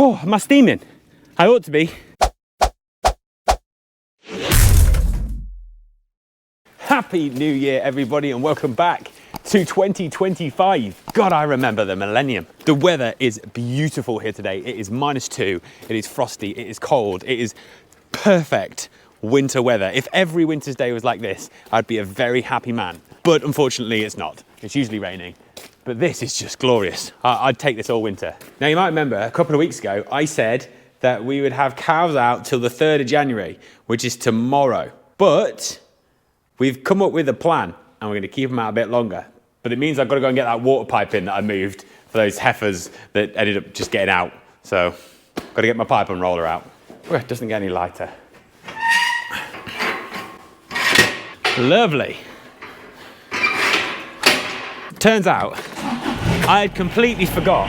Oh, am I steaming? I ought to be. Happy New Year, everybody, and welcome back to 2025. God, I remember the millennium. The weather is beautiful here today. It is -2, it is frosty, it is cold, it is perfect winter weather. If every winter's day was like this, I'd be a very happy man. But unfortunately, it's not. It's usually raining. But this is just glorious. I'd take this all winter. Now, you might remember a couple of weeks ago, I said that we would have cows out till the 3rd of January, which is tomorrow. But we've come up with a plan and we're going to keep them out a bit longer. But it means I've got to go and get that water pipe in that I moved for those heifers that ended up just getting out. So I've got to get my pipe and roller out. Oh, it doesn't get any lighter. Lovely. Turns out I had completely forgot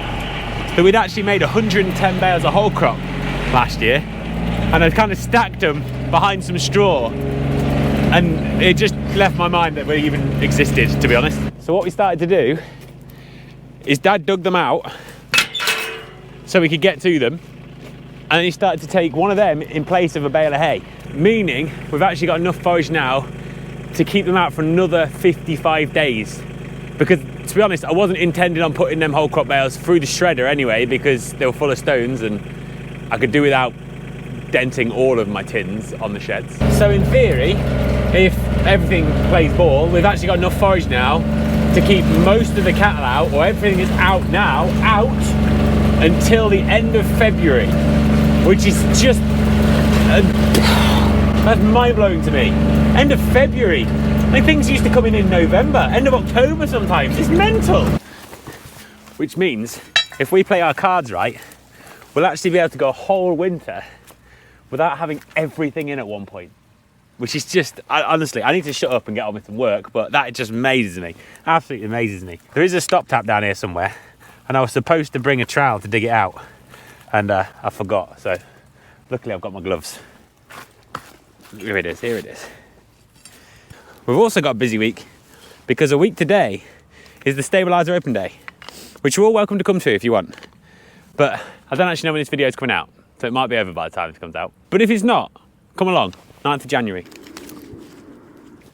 that we'd actually made 110 bales of whole crop last year, and I'd kind of stacked them behind some straw, and it just left my mind that we even existed, to be honest. So what we started to do is Dad dug them out so we could get to them, and he started to take one of them in place of a bale of hay, meaning we've actually got enough forage now to keep them out for another 55 days. Because, to be honest, I wasn't intending on putting them whole crop bales through the shredder anyway, because they were full of stones and I could do without denting all of my tins on the sheds. So in theory, if everything plays ball, we've actually got enough forage now to keep most of the cattle out, or everything is out now, out until the end of February, which is just, that's mind-blowing to me. End of February. Like, things used to come in November, end of October sometimes. It's mental. Which means if we play our cards right, we'll actually be able to go a whole winter without having everything in at one point. Which is just, honestly, I need to shut up and get on with some work, but that just amazes me. Absolutely amazes me. There is a stop tap down here somewhere, and I was supposed to bring a trowel to dig it out, and I forgot. So luckily I've got my gloves. Here it is, here it is. We've also got a busy week because a week today is the stabiliser open day, which you're all welcome to come to if you want. But I don't actually know when this video is coming out, so it might be over by the time it comes out. But if it's not, come along, 9th of January.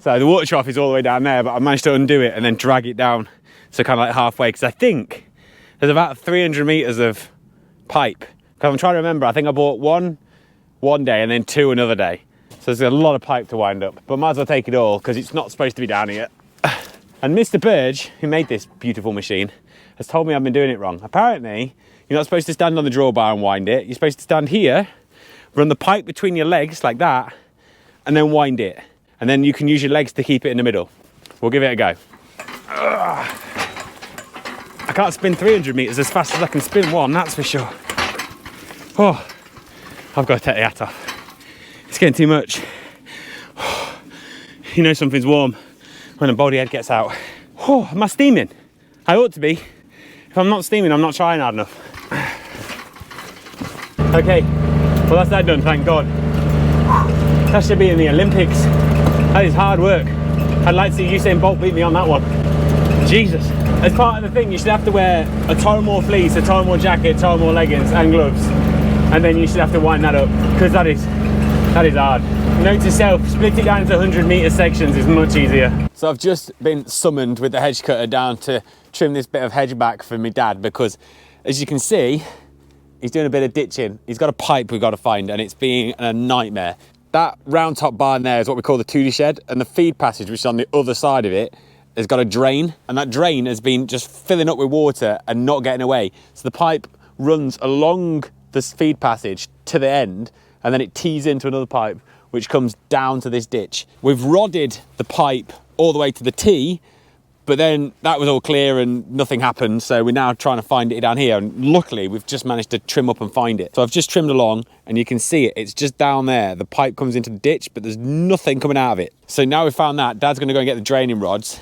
So the water trough is all the way down there, but I managed to undo it and then drag it down, so kind of like halfway, because I think there's about 300 metres of pipe. Because I'm trying to remember, I think I bought one day and then 2 another day. So there's a lot of pipe to wind up, but might as well take it all because it's not supposed to be down here. And Mr. Burge, who made this beautiful machine, has told me I've been doing it wrong. Apparently, you're not supposed to stand on the drawbar and wind it. You're supposed to stand here, run the pipe between your legs like that, and then wind it. And then you can use your legs to keep it in the middle. We'll give it a go. I can't spin 300 metres as fast as I can spin one, that's for sure. Oh, I've got to take the hat off. It's getting too much. You know something's warm when a body head gets out. Oh, am I steaming? I ought to be. If I'm not steaming, I'm not trying hard enough. Okay, well that's that done, thank God. That should be in the Olympics. That is hard work. I'd like to see Usain Bolt beat me on that one. Jesus. As part of the thing, you should have to wear a TorraMór fleece, a TorraMór jacket, TorraMór leggings and gloves. And then you should have to wind that up, because that is hard. Note to self, split it down into 100 metre sections is much easier. So I've just been summoned with the hedge cutter down to trim this bit of hedge back for my dad, because as you can see, he's doing a bit of ditching. He's got a pipe we've got to find, and it's being a nightmare. That round top barn there is what we call the toolie shed, and the feed passage, which is on the other side of it, has got a drain, and that drain has been just filling up with water and not getting away. So the pipe runs along this feed passage to the end, and then it tees into another pipe which comes down to this ditch. We've rodded the pipe all the way to the tee, but then that was all clear and nothing happened, so we're now trying to find it down here, and luckily we've just managed to trim up and find it. So I've just trimmed along and you can see it, it's just down there. The pipe comes into the ditch, but there's nothing coming out of it. So now we've found that, Dad's gonna go and get the draining rods,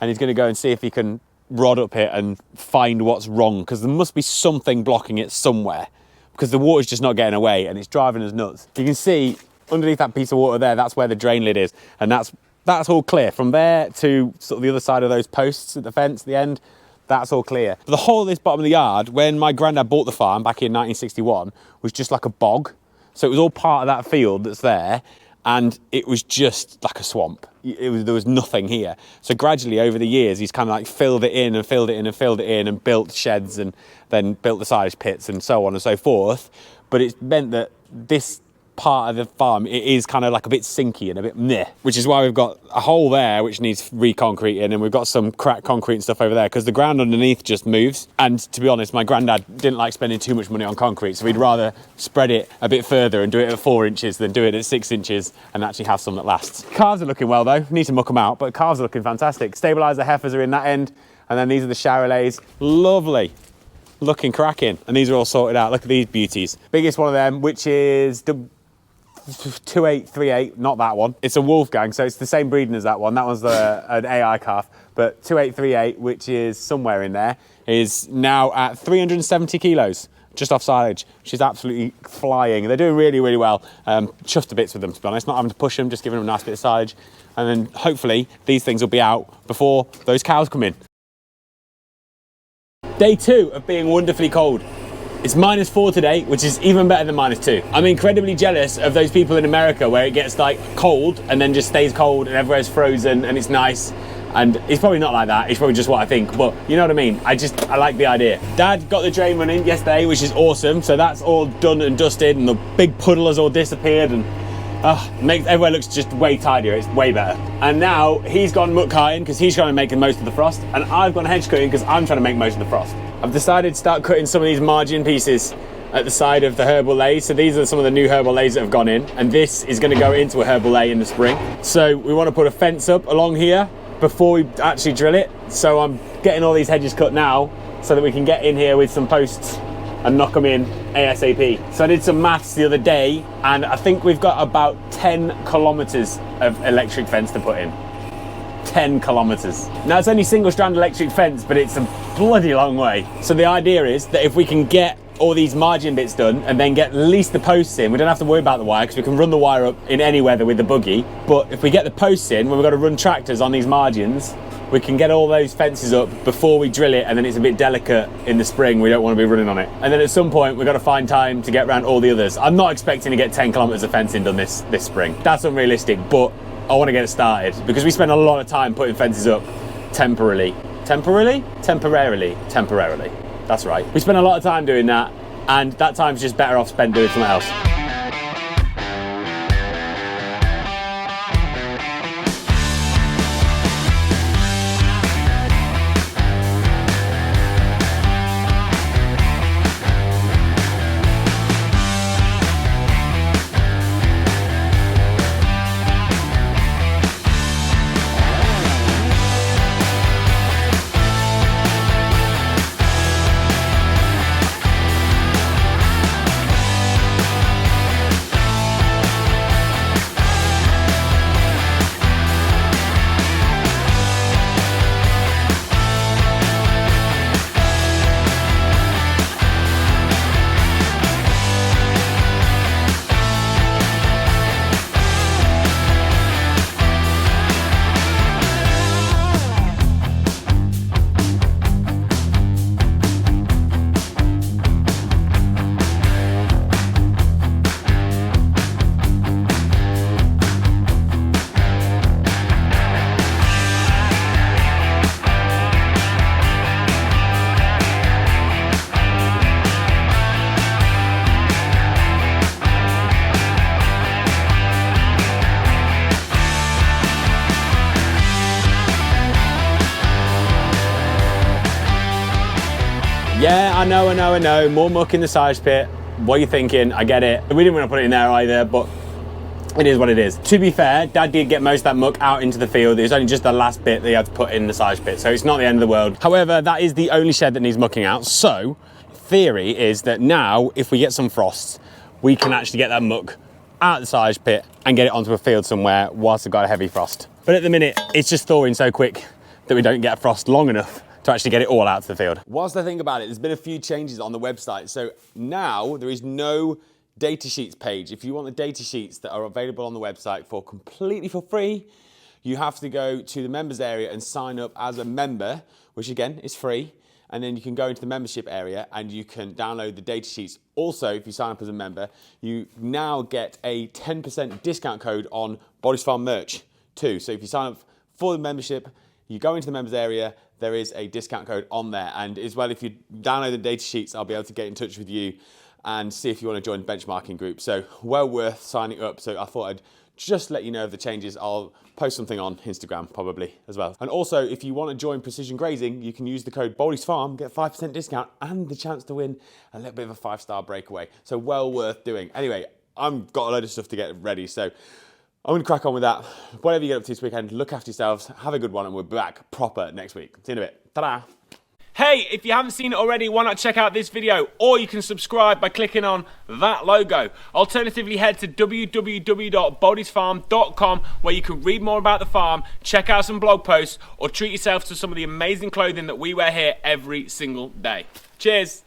and he's gonna go and see if he can rod up it and find what's wrong, because there must be something blocking it somewhere, because the water's just not getting away and it's driving us nuts. You can see underneath that piece of water there, that's where the drain lid is, and that's all clear. From there to sort of the other side of those posts at the fence at the end, That's all clear. But the whole of this bottom of the yard, when my granddad bought the farm back in 1961, was just like a bog. So it was all part of that field that's there, and it was just like a swamp. There was nothing here. So gradually over the years, he's kind of like filled it in and filled it in and filled it in and built sheds and then built the silage pits and so on and so forth. But it's meant that this part of the farm, it is kind of like a bit sinky and a bit meh, which is why we've got a hole there which needs re-concreting, and we've got some cracked concrete and stuff over there because the ground underneath just moves. And to be honest, my granddad didn't like spending too much money on concrete, so we'd rather spread it a bit further and do it at 4 inches than do it at 6 inches and actually have some that lasts. Calves are looking well though, need to muck them out, but calves are looking fantastic. Stabiliser heifers are in that end, and then these are the Charolais. Lovely, looking cracking, and these are all sorted out. Look at these beauties. Biggest one of them, which is the 2838, not that one. It's a Wolfgang, so it's the same breeding as that one. That one's an AI calf, but 2838, which is somewhere in there, is now at 370 kilos, just off silage, which is absolutely flying. They're doing really, really well. Chuffed to bits with them, to be honest, not having to push them, just giving them a nice bit of silage. And then hopefully these things will be out before those cows come in. Day 2 of being wonderfully cold. It's -4 today, which is even better than -2. I'm incredibly jealous of those people in America where it gets like cold and then just stays cold and everywhere's frozen and it's nice. And it's probably not like that, it's probably just what I think, but you know what I mean? I like the idea. Dad got the drain running yesterday, which is awesome. So that's all done and dusted and the big puddle has all disappeared, and makes everywhere looks just way tidier. It's way better. And now he's gone muck cutting because he's trying to make the most of the frost, and I've gone hedge cutting because I'm trying to make most of the frost. I've decided to start cutting some of these margin pieces at the side of the herbal lays. So these are some of the new herbal lays that have gone in, and this is going to go into a herbal lay in the spring. So we want to put a fence up along here before we actually drill it. So I'm getting all these hedges cut now so that we can get in here with some posts and knock them in ASAP. So I did some maths the other day, and I think we've got about 10 kilometers of electric fence to put in. 10 kilometers. Now it's only single strand electric fence, but it's a bloody long way. So the idea is that if we can get all these margin bits done and then get at least the posts in, we don't have to worry about the wire because we can run the wire up in any weather with the buggy. But if we get the posts in, when we've got to run tractors on these margins, we can get all those fences up before we drill it, and then it's a bit delicate in the spring. We don't want to be running on it. And then at some point, we've got to find time to get around all the others. I'm not expecting to get 10 kilometers of fencing done this spring. That's unrealistic, but I want to get it started because we spend a lot of time putting fences up temporarily. Temporarily? Temporarily. Temporarily. That's right. We spend a lot of time doing that, and that time's just better off spent doing something else. Yeah, I know. More muck in the silage pit. What are you thinking? I get it. We didn't want to put it in there either, but it is what it is. To be fair, Dad did get most of that muck out into the field. It was only just the last bit that he had to put in the silage pit, so it's not the end of the world. However, that is the only shed that needs mucking out. So, theory is that now, if we get some frosts, we can actually get that muck out of the silage pit and get it onto a field somewhere whilst we've got a heavy frost. But at the minute, it's just thawing so quick that we don't get a frost long enough to actually get it all out to the field. Whilst I think about it, there's been a few changes on the website. So now there is no data sheets page. If you want the data sheets that are available on the website completely for free, you have to go to the members area and sign up as a member, which again is free. and then you can go into the membership area and you can download the data sheets. Also, if you sign up as a member, you now get a 10% discount code on Bodies Farm merch too. So if you sign up for the membership, you go into the members area, there is a discount code on there. And as well, if you download the data sheets, I'll be able to get in touch with you and see if you want to join the benchmarking group. So well worth signing up. So I thought I'd just let you know of the changes. I'll post something on Instagram probably as well. And also, if you want to join Precision Grazing, you can use the code Bodies Farm, get 5% discount and the chance to win a little bit of a 5-star breakaway. So well worth doing. Anyway, I've got a load of stuff to get ready, so I'm going to crack on with that. Whatever you get up to this weekend, look after yourselves, have a good one, and we're back proper next week. See you in a bit. Ta-da! Hey, if you haven't seen it already, why not check out this video? Or you can subscribe by clicking on that logo. Alternatively, head to www.bodiesfarm.com where you can read more about the farm, check out some blog posts, or treat yourself to some of the amazing clothing that we wear here every single day. Cheers!